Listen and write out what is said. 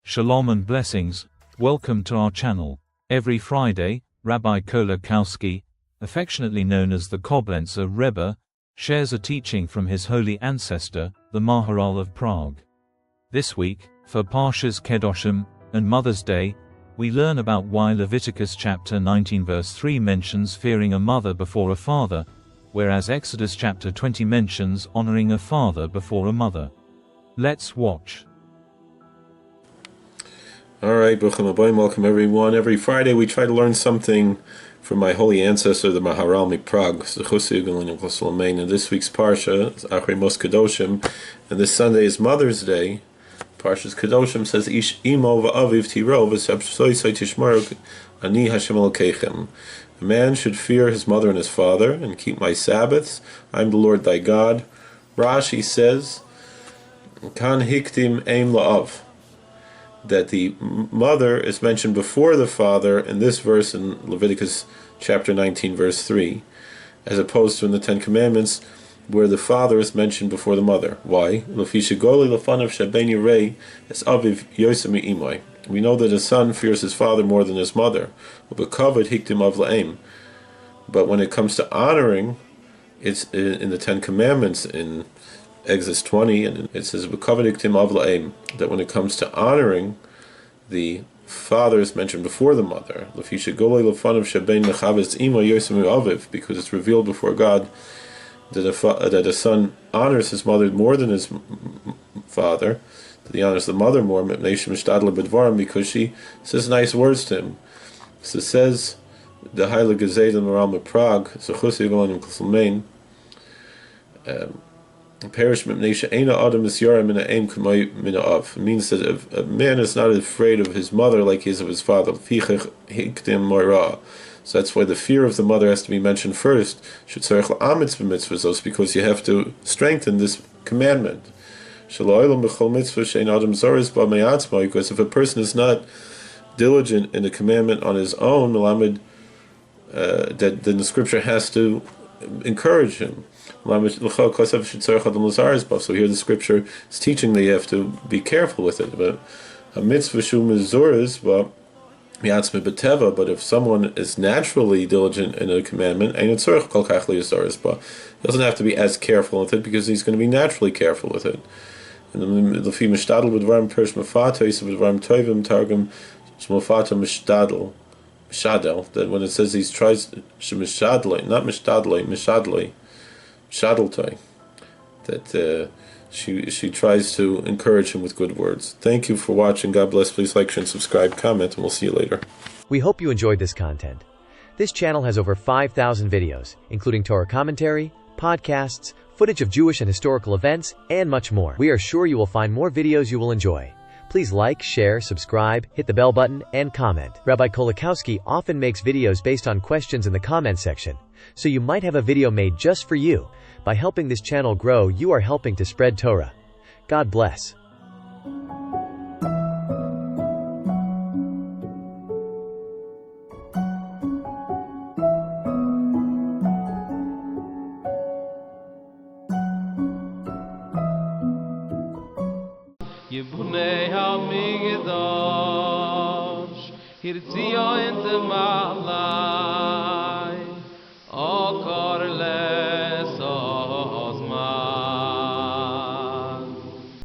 Shalom and blessings, welcome to our channel. Every Friday, Rabbi Kolakowski, affectionately known as the Koblenzer Rebbe, shares a teaching from his holy ancestor, the Maharal of Prague. This week, for Parshas Kedoshim and Mother's Day, we learn about why Leviticus chapter 19 verse 3 mentions fearing a mother before a father, whereas Exodus chapter 20 mentions honoring a father before a mother. Let's watch. Alright, Bruchim Aboim, welcome everyone. Every Friday we try to learn something from my holy ancestor, the Maharal of Prague, and this week's Parsha is Aryeh Kedoshim, and this Sunday is Mother's Day. Parshas Kedoshim says, Ish imo va'aviv tiro v'sabsoisai tishmaruk ani Hashem Elokeichem. A man should fear his mother and his father, and keep my Sabbaths. I am the Lord thy God. Rashi says, Kan hiktim aim la'av, that the mother is mentioned before the father in this verse in Leviticus chapter 19 verse 3, as opposed to in the Ten Commandments where the father is mentioned before the mother. Why? We know that a son fears his father more than his mother, but when it comes to honoring, it's in the Ten Commandments in Exodus 20, and it says that when it comes to honoring, the father is mentioned before the mother, because it's revealed before God that a son honors his mother more than his father, that he honors the mother more, because she says nice words to him. So it says the Heilige Gezeid in Maharal of Prague, it means that a man is not afraid of his mother like he is of his father. So that's why the fear of the mother has to be mentioned first, because you have to strengthen this commandment. Because if a person is not diligent in the commandment on his own, then the scripture has to encourage him. So here the scripture is teaching that you have to be careful with it. But if someone is naturally diligent in a commandment, he doesn't have to be as careful with it because he's going to be naturally careful with it. And that when it says he tries that she tries to encourage him with good words. Thank you for watching. God bless. Please like, share, and subscribe, comment, and we'll see you later. We hope you enjoyed this content. This channel has over 5,000 videos, including Torah commentary, podcasts, footage of Jewish and historical events, and much more. We are sure you will find more videos you will enjoy. Please like, share, subscribe, hit the bell button, and comment. Rabbi Kolakowski often makes videos based on questions in the comment section, so you might have a video made just for you. By helping this channel grow, you are helping to spread Torah. God bless. Yibnei HaMikdash, Hirtzia in the Maharal.